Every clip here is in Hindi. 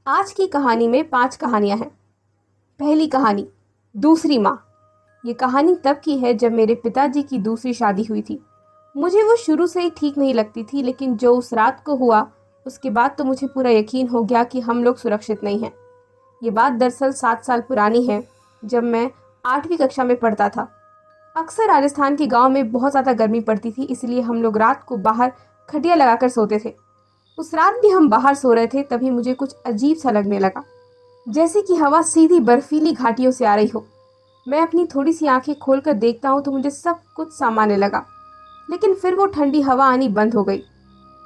आज की कहानी में 5 कहानियां हैं। पहली कहानी, दूसरी माँ। ये कहानी तब की है जब मेरे पिताजी की दूसरी शादी हुई थी। मुझे वो शुरू से ही ठीक नहीं लगती थी, लेकिन जो उस रात को हुआ उसके बाद तो मुझे पूरा यकीन हो गया कि हम लोग सुरक्षित नहीं हैं। ये बात दरअसल 7 साल पुरानी है, जब मैं 8वीं कक्षा में पढ़ता था। अक्सर राजस्थान के गाँव में बहुत ज़्यादा गर्मी पड़ती थी, इसलिए हम लोग रात को बाहर खटिया लगाकर सोते थे। उस रात भी हम बाहर सो रहे थे, तभी मुझे कुछ अजीब सा लगने लगा, जैसे कि हवा सीधी बर्फीली घाटियों से आ रही हो। मैं अपनी थोड़ी सी आंखें खोलकर देखता हूँ तो मुझे सब कुछ सामान्य लगा, लेकिन फिर वो ठंडी हवा आनी बंद हो गई।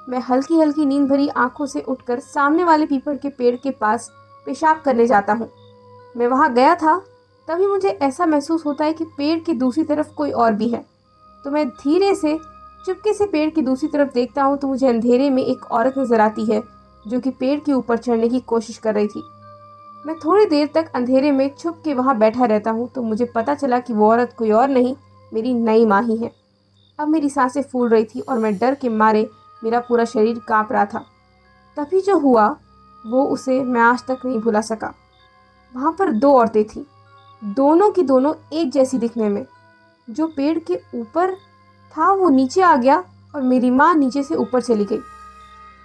मैं हल्की हल्की नींद भरी आंखों से उठकर सामने वाले पीपल के पेड़ के पास पेशाब करने जाता हूँ। मैं वहाँ गया था, तभी मुझे ऐसा महसूस होता है कि पेड़ की दूसरी तरफ कोई और भी है। तो मैं धीरे से चुपके से पेड़ की दूसरी तरफ देखता हूँ तो मुझे अंधेरे में एक औरत नजर आती है, जो कि पेड़ के ऊपर चढ़ने की कोशिश कर रही थी। मैं थोड़ी देर तक अंधेरे में छुप के वहाँ बैठा रहता हूँ तो मुझे पता चला कि वो औरत कोई और नहीं, मेरी नई माँ ही है। अब मेरी सांसें फूल रही थी और मैं डर के मारे मेरा पूरा शरीर कांप रहा था। तभी जो हुआ वो उसे मैं आज तक नहीं भुला सका। वहाँ पर 2 औरतें थीं, दोनों की दोनों एक जैसी दिखने में। जो पेड़ के ऊपर था वो नीचे आ गया और मेरी माँ नीचे से ऊपर चली गई।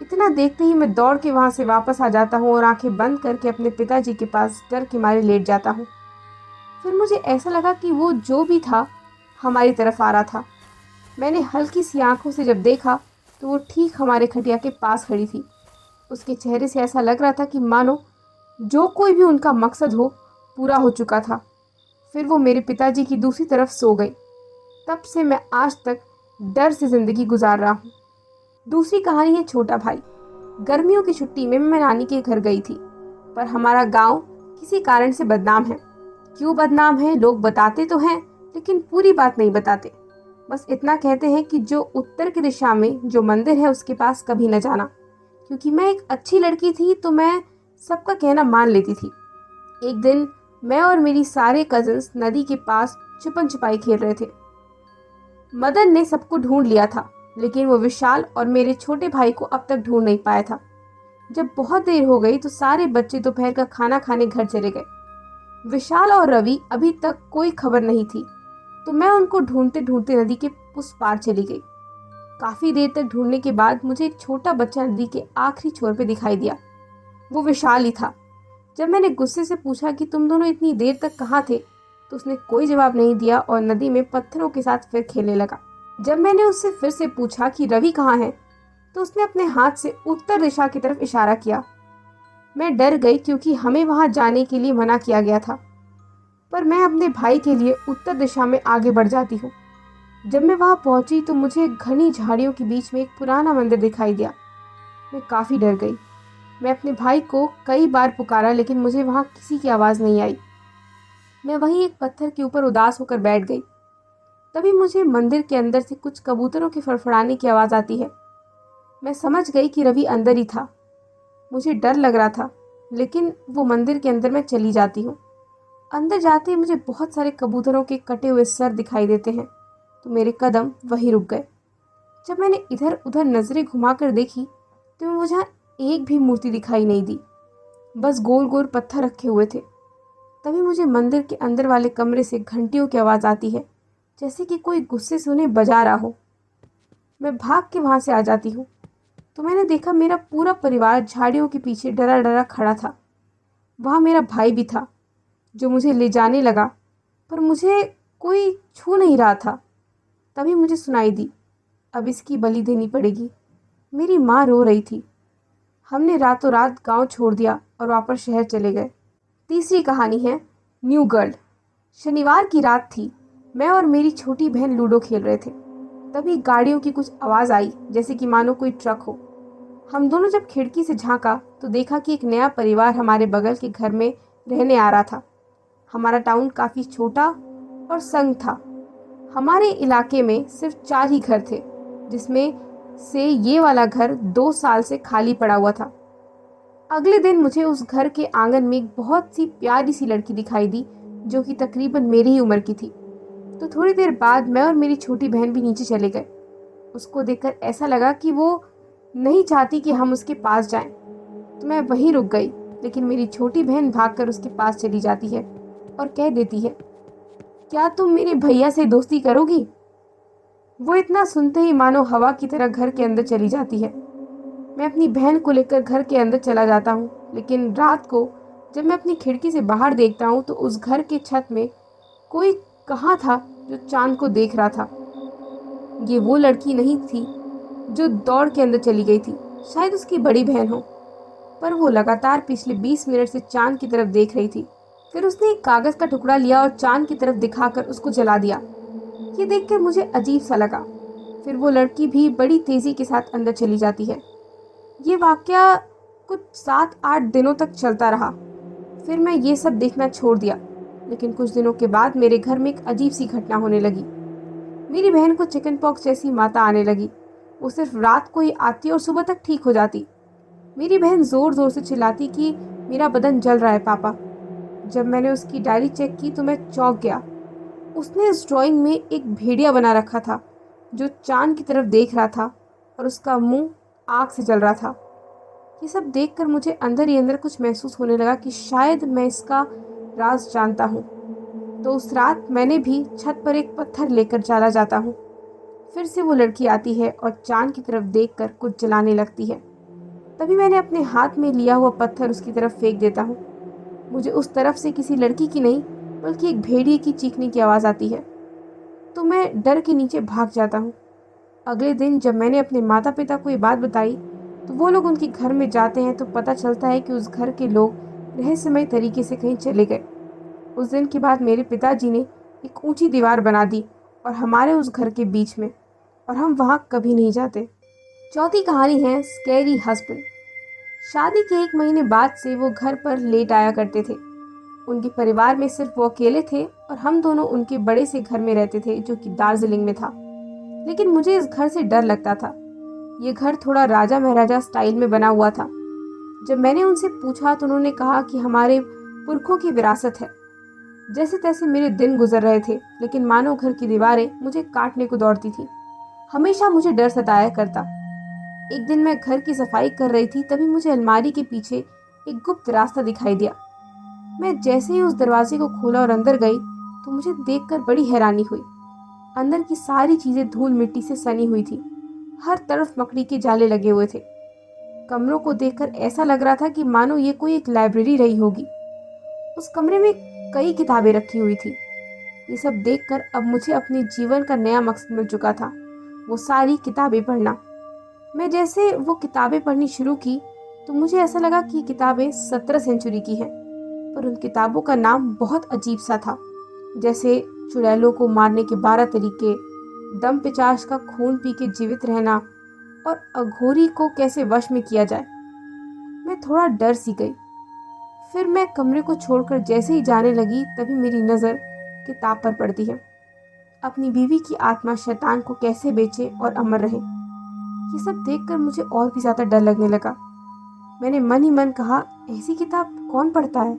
इतना देखते ही मैं दौड़ के वहाँ से वापस आ जाता हूँ और आंखें बंद करके अपने पिताजी के पास डर के मारे लेट जाता हूँ। फिर मुझे ऐसा लगा कि वो जो भी था हमारी तरफ आ रहा था। मैंने हल्की सी आंखों से जब देखा तो वो ठीक हमारे खटिया के पास खड़ी थी। उसके चेहरे से ऐसा लग रहा था कि मानो जो कोई भी उनका मकसद हो पूरा हो चुका था। फिर वो मेरे पिताजी की दूसरी तरफ सो गई। तब से मैं आज तक डर से जिंदगी गुजार रहा हूँ। दूसरी कहानी है छोटा भाई। गर्मियों की छुट्टी में मैं नानी के घर गई थी, पर हमारा गांव किसी कारण से बदनाम है। क्यों बदनाम है लोग बताते तो हैं, लेकिन पूरी बात नहीं बताते। बस इतना कहते हैं कि जो उत्तर की दिशा में जो मंदिर है उसके पास कभी न जाना। क्योंकि मैं एक अच्छी लड़की थी तो मैं सबका कहना मान लेती थी। एक दिन मैं और मेरी सारे कजिन्स नदी के पास छुपन छुपाई खेल रहे थे। मदन ने सबको ढूंढ लिया था, लेकिन वो विशाल और मेरे छोटे भाई को अब तक ढूंढ नहीं पाया था। जब बहुत देर हो गई तो सारे बच्चे दोपहर का खाना खाने घर चले गए। विशाल और रवि अभी तक कोई खबर नहीं थी, तो मैं उनको ढूंढते ढूंढते नदी के उस पार चली गई। काफी देर तक ढूंढने के बाद मुझे एक छोटा बच्चा नदी के आखिरी छोर पे दिखाई दिया। वो विशाल ही था। जब मैंने गुस्से से पूछा कि तुम दोनों इतनी देर तक कहाँ थे, तो उसने कोई जवाब नहीं दिया और नदी में पत्थरों के साथ फिर खेलने लगा। जब मैंने उससे फिर से पूछा कि रवि कहाँ है, तो उसने अपने हाथ से उत्तर दिशा की तरफ इशारा किया। मैं डर गई क्योंकि हमें वहां जाने के लिए मना किया गया था, पर मैं अपने भाई के लिए उत्तर दिशा में आगे बढ़ जाती हूँ। जब मैं वहां पहुंची तो मुझे घनी झाड़ियों के बीच में एक पुराना मंदिर दिखाई दिया। मैं काफी डर गई। मैं अपने भाई को कई बार पुकारा, लेकिन मुझे वहां किसी की आवाज नहीं आई। मैं वहीं एक पत्थर के ऊपर उदास होकर बैठ गई। तभी मुझे मंदिर के अंदर से कुछ कबूतरों के फड़फड़ाने की आवाज आती है। मैं समझ गई कि रवि अंदर ही था। मुझे डर लग रहा था, लेकिन वो मंदिर के अंदर मैं चली जाती हूँ। अंदर जाते ही मुझे बहुत सारे कबूतरों के कटे हुए सर दिखाई देते हैं, तो मेरे कदम वहीं रुक गए। जब मैंने इधर उधर नजरें घुमाकर देखी तो मुझे एक भी मूर्ति दिखाई नहीं दी, बस गोल गोल पत्थर रखे हुए थे। तभी मुझे मंदिर के अंदर वाले कमरे से घंटियों की आवाज़ आती है, जैसे कि कोई गुस्से से उन्हें बजा रहा हो। मैं भाग के वहाँ से आ जाती हूँ तो मैंने देखा मेरा पूरा परिवार झाड़ियों के पीछे डरा डरा खड़ा था। वहाँ मेरा भाई भी था, जो मुझे ले जाने लगा, पर मुझे कोई छू नहीं रहा था। तभी मुझे सुनाई दी, अब इसकी बलि देनी पड़ेगी। मेरी माँ रो रही थी। हमने रातों रात गांव छोड़ दिया और वापस शहर चले गए। तीसरी कहानी है न्यू गर्ल। शनिवार की रात थी। मैं और मेरी छोटी बहन लूडो खेल रहे थे। तभी गाड़ियों की कुछ आवाज़ आई, जैसे कि मानो कोई ट्रक हो। हम दोनों जब खिड़की से झांका तो देखा कि एक नया परिवार हमारे बगल के घर में रहने आ रहा था। हमारा टाउन काफ़ी छोटा और संग था। हमारे इलाके में सिर्फ 4 ही घर थे, जिसमें से ये वाला घर 2 साल से खाली पड़ा हुआ था। अगले दिन मुझे उस घर के आंगन में एक बहुत सी प्यारी सी लड़की दिखाई दी, जो कि तकरीबन मेरी ही उम्र की थी। तो थोड़ी देर बाद मैं और मेरी छोटी बहन भी नीचे चले गए। उसको देखकर ऐसा लगा कि वो नहीं चाहती कि हम उसके पास जाएं, तो मैं वहीं रुक गई। लेकिन मेरी छोटी बहन भागकर उसके पास चली जाती है और कह देती है, क्या तुम मेरे भैया से दोस्ती करोगी? वो इतना सुनते ही मानो हवा की तरह घर के अंदर चली जाती है। मैं अपनी बहन को लेकर घर के अंदर चला जाता हूँ, लेकिन रात को जब मैं अपनी खिड़की से बाहर देखता हूँ तो उस घर के छत में कोई कहाँ था जो चांद को देख रहा था। ये वो लड़की नहीं थी जो दौड़ के अंदर चली गई थी, शायद उसकी बड़ी बहन हो, पर वो लगातार पिछले 20 मिनट से चांद की तरफ देख रही थी। फिर उसने एक कागज का टुकड़ा लिया और चांद की तरफ दिखाकर उसको जला दिया। ये देखकर मुझे अजीब सा लगा। फिर वो लड़की भी बड़ी तेजी के साथ अंदर चली जाती है। ये वाकया कुछ 7-8 दिनों तक चलता रहा। फिर मैं ये सब देखना छोड़ दिया, लेकिन कुछ दिनों के बाद मेरे घर में एक अजीब सी घटना होने लगी। मेरी बहन को चिकन पॉक्स जैसी माता आने लगी। वो सिर्फ रात को ही आती और सुबह तक ठीक हो जाती। मेरी बहन जोर जोर से चिल्लाती कि मेरा बदन जल रहा है पापा। जब मैंने उसकी डायरी चेक की तो मैं चौंक गया। उसने इस ड्राइंग में एक भेड़िया बना रखा था जो चांद की तरफ देख रहा था और उसका मुंह आग से जल रहा था। ये सब देखकर मुझे अंदर ही अंदर कुछ महसूस होने लगा कि शायद मैं इसका राज जानता हूँ। तो उस रात मैंने भी छत पर एक पत्थर लेकर चला जाता हूँ। फिर से वो लड़की आती है और चांद की तरफ देखकर कुछ जलाने लगती है। तभी मैंने अपने हाथ में लिया हुआ पत्थर उसकी तरफ फेंक देता हूँ। मुझे उस तरफ से किसी लड़की की नहीं बल्कि एक भेड़िए की चीखने की आवाज़ आती है, तो मैं डर के नीचे भाग जाता हूँ। अगले दिन जब मैंने अपने माता पिता को ये बात बताई तो वो लोग उनके घर में जाते हैं तो पता चलता है कि उस घर के लोग रहस्यमय तरीके से कहीं चले गए। उस दिन के बाद मेरे पिताजी ने एक ऊंची दीवार बना दी और हमारे उस घर के बीच में, और हम वहाँ कभी नहीं जाते। चौथी कहानी है स्कैरी हस्बैंड। शादी के 1 महीने बाद से वो घर पर लेट आया करते थे। उनके परिवार में सिर्फ वो अकेले थे और हम दोनों उनके बड़े से घर में रहते थे जो कि दार्जिलिंग में था। लेकिन मुझे इस घर से डर लगता था। ये घर थोड़ा राजा महाराजा स्टाइल में बना हुआ था। जब मैंने उनसे पूछा तो उन्होंने कहा कि हमारे पुरखों की विरासत है। जैसे तैसे मेरे दिन गुजर रहे थे, लेकिन मानो घर की दीवारें मुझे काटने को दौड़ती थी। हमेशा मुझे डर सताया करता। एक दिन मैं घर की सफाई कर रही थी, तभी मुझे अलमारी के पीछे एक गुप्त रास्ता दिखाई दिया। मैं जैसे ही उस दरवाजे को खोला और अंदर गई तो मुझे देखकर बड़ी हैरानी हुई। अंदर की सारी चीजें धूल मिट्टी से सनी हुई थी। हर तरफ मकड़ी के जाले लगे हुए थे। कमरों को देखकर ऐसा लग रहा था कि मानो ये कोई एक लाइब्रेरी रही होगी। उस कमरे में कई किताबें रखी हुई थी। ये सब देखकर अब मुझे अपने जीवन का नया मकसद मिल चुका था, वो सारी किताबें पढ़ना। मैं जैसे वो किताबें पढ़नी शुरू की तो मुझे ऐसा लगा कि किताबें 17 सेंचुरी की हैं, पर उन किताबों का नाम बहुत अजीब सा था, जैसे चुड़ैलों को मारने के 12 तरीके, दम पिचास का खून पी के जीवित रहना और अघोरी को कैसे वश में किया जाए। मैं थोड़ा डर सी गई। फिर मैं कमरे को छोड़कर जैसे ही जाने लगी तभी मेरी नज़र किताब पर पड़ती है, अपनी बीवी की आत्मा शैतान को कैसे बेचे और अमर रहे। ये सब देखकर मुझे और भी ज़्यादा डर लगने लगा। मैंने मन ही मन कहा, ऐसी किताब कौन पढ़ता है।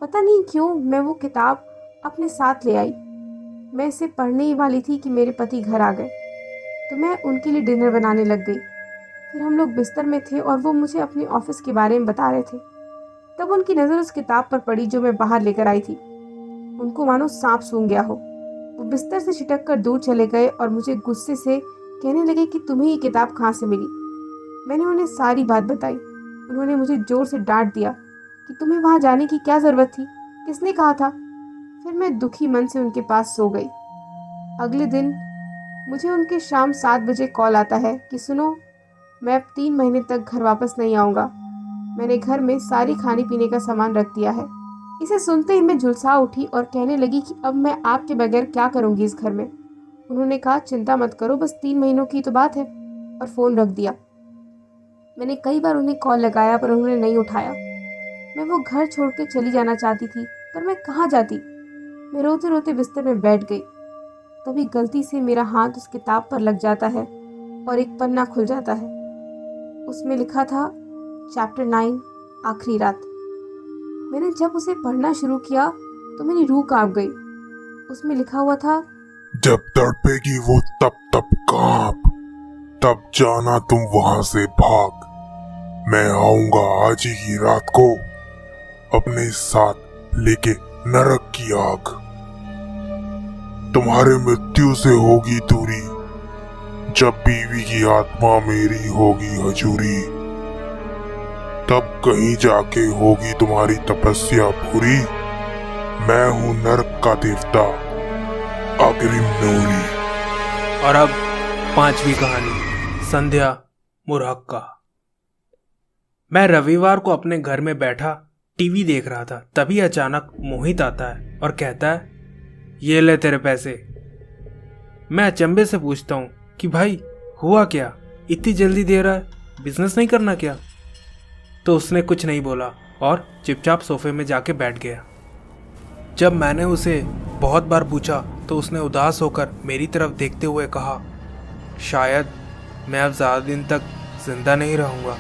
पता नहीं क्यों मैं वो किताब अपने साथ ले आई। मैं इसे पढ़ने ही वाली थी कि मेरे पति घर आ गए, तो मैं उनके लिए डिनर बनाने लग गई। फिर हम लोग बिस्तर में थे और वो मुझे अपने ऑफिस के बारे में बता रहे थे। तब उनकी नज़र उस किताब पर पड़ी जो मैं बाहर लेकर आई थी। उनको मानो सांप सूंघ गया हो। वो बिस्तर से छिटक कर दूर चले गए और मुझे गुस्से से कहने लगे कि तुम्हें ये किताब कहाँ से मिली। मैंने उन्हें सारी बात बताई। उन्होंने मुझे जोर से डांट दिया कि तुम्हें वहाँ जाने की क्या ज़रूरत थी, किसने कहा था। फिर मैं दुखी मन से उनके पास सो गई। अगले दिन मुझे उनके शाम 7 बजे कॉल आता है कि सुनो, मैं अब 3 महीने तक घर वापस नहीं आऊँगा। मैंने घर में सारी खाने पीने का सामान रख दिया है। इसे सुनते ही मैं झुलसा उठी और कहने लगी कि अब मैं आपके बगैर क्या करूँगी इस घर में। उन्होंने कहा, चिंता मत करो, बस 3 महीनों की तो बात है, और फ़ोन रख दिया। मैंने कई बार उन्हें कॉल लगाया पर उन्होंने नहीं उठाया। मैं वो घर छोड़ के चली जाना चाहती थी, पर मैं कहाँ जाती। मैं रोते रोते बिस्तर में बैठ गई। तभी गलती से मेरा हाथ उस किताब पर लग जाता है और एक पन्ना खुल जाता है। उसमें लिखा था चैप्टर 9, आखिरी रात। मैंने जब उसे पढ़ना शुरू किया तो मेरी रूह कांप गई। उसमें लिखा हुआ था, जब तड़पेगी वो तब तब कांप, तब जाना तुम वहां से भाग। मैं आऊंगा आज ही की रात को अपने साथ लेके नरक की आग। तुम्हारे मृत्यु से होगी दूरी, जब बीवी की आत्मा मेरी होगी हजूरी। तब कहीं जाके होगी तुम्हारी तपस्या पूरी। मैं हूं नरक का देवता अग्रिम नूरी। और अब 5वीं कहानी, संध्या मुरहक्का। मैं रविवार को अपने घर में बैठा टीवी देख रहा था। तभी अचानक मोहित आता है और कहता है, ये ले तेरे पैसे। मैं अचंभे से पूछता हूँ कि भाई हुआ क्या, इतनी जल्दी दे रहा है, बिजनेस नहीं करना क्या? तो उसने कुछ नहीं बोला और चुपचाप सोफे में जाके बैठ गया। जब मैंने उसे बहुत बार पूछा तो उसने उदास होकर मेरी तरफ देखते हुए कहा, शायद मैं अब ज़्यादा दिन तक जिंदा नहीं रहूँगा।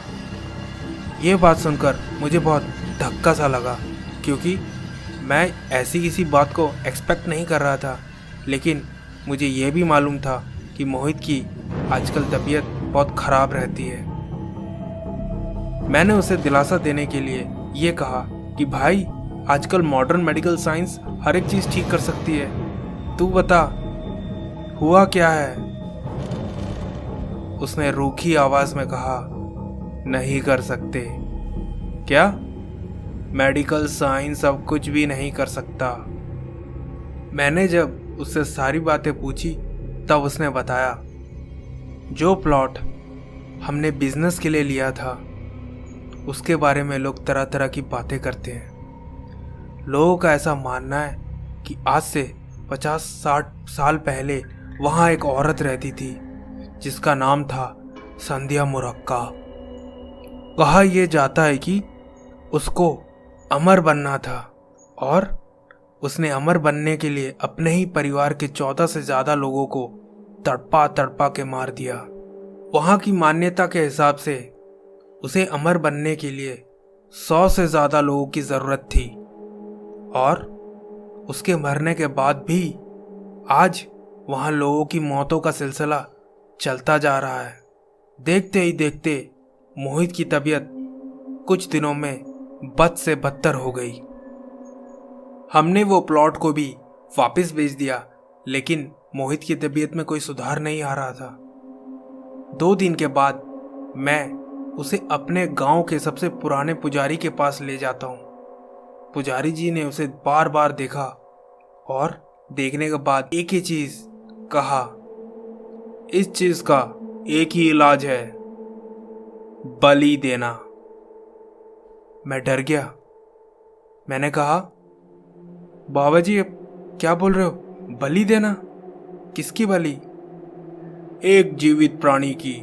ये बात सुनकर मुझे बहुत धक्का सा लगा, क्योंकि मैं ऐसी किसी बात को एक्सपेक्ट नहीं कर रहा था। लेकिन मुझे ये भी मालूम था कि मोहित की आजकल तबीयत बहुत ख़राब रहती है। मैंने उसे दिलासा देने के लिए ये कहा कि भाई, आजकल मॉडर्न मेडिकल साइंस हर एक चीज़ ठीक कर सकती है, तू बता हुआ क्या है? उसने रूखी आवाज़ में कहा, नहीं कर सकते। क्या? मेडिकल साइंस अब कुछ भी नहीं कर सकता। मैंने जब उससे सारी बातें पूछी तब उसने बताया, जो प्लॉट हमने बिजनेस के लिए लिया था उसके बारे में लोग तरह तरह की बातें करते हैं। लोगों का ऐसा मानना है कि आज से 50-60 साल पहले वहाँ एक औरत रहती थी जिसका नाम था संध्या मुरहक्का। कहा यह जाता है कि उसको अमर बनना था और उसने अमर बनने के लिए अपने ही परिवार के 14 से ज़्यादा लोगों को तड़पा तड़पा के मार दिया। वहाँ की मान्यता के हिसाब से उसे अमर बनने के लिए 100 से ज़्यादा लोगों की ज़रूरत थी और उसके मरने के बाद भी आज वहाँ लोगों की मौतों का सिलसिला चलता जा रहा है। देखते ही देखते मोहित की तबीयत कुछ दिनों में बद से बदतर हो गई। हमने वो प्लॉट को भी वापस बेच दिया, लेकिन मोहित की तबीयत में कोई सुधार नहीं आ रहा था। 2 दिन के बाद मैं उसे अपने गांव के सबसे पुराने पुजारी के पास ले जाता हूँ। पुजारी जी ने उसे बार बार देखा और देखने के बाद एक ही चीज कहा, इस चीज का एक ही इलाज है, बलि देना। मैं डर गया। मैंने कहा, बाबा जी अब क्या बोल रहे हो? बलि देना? किसकी बलि? एक जीवित प्राणी की,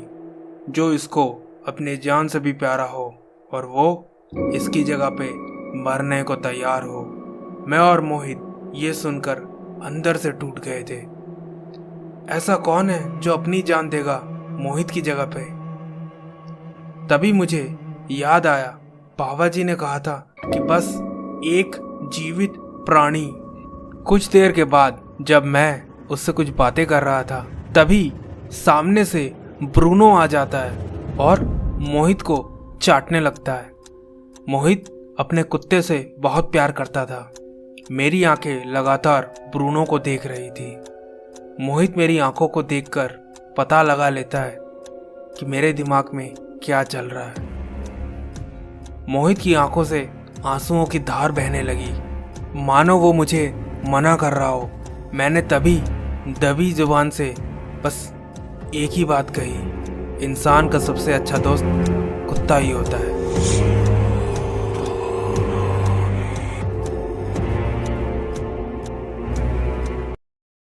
जो इसको अपने जान से भी प्यारा हो और वो इसकी जगह पे मरने को तैयार हो। मैं और मोहित ये सुनकर अंदर से टूट गए थे। ऐसा कौन है जो अपनी जान देगा मोहित की जगह पे? तभी मुझे याद आया, बाबा जी ने कहा था कि बस एक जीवित प्राणी। कुछ देर के बाद जब मैं उससे कुछ बातें कर रहा था, तभी सामने से ब्रूनो आ जाता है और मोहित को चाटने लगता है। मोहित अपने कुत्ते से बहुत प्यार करता था। मेरी आंखें लगातार ब्रूनो को देख रही थी। मोहित मेरी आंखों को देखकर पता लगा लेता है कि मेरे दिमाग में क्या चल रहा है। मोहित की आंखों से आंसुओं की धार बहने लगी, मानो वो मुझे मना कर रहा हो। मैंने तभी दबी जुबान से बस एक ही बात कही, इंसान का सबसे अच्छा दोस्त कुत्ता ही होता है।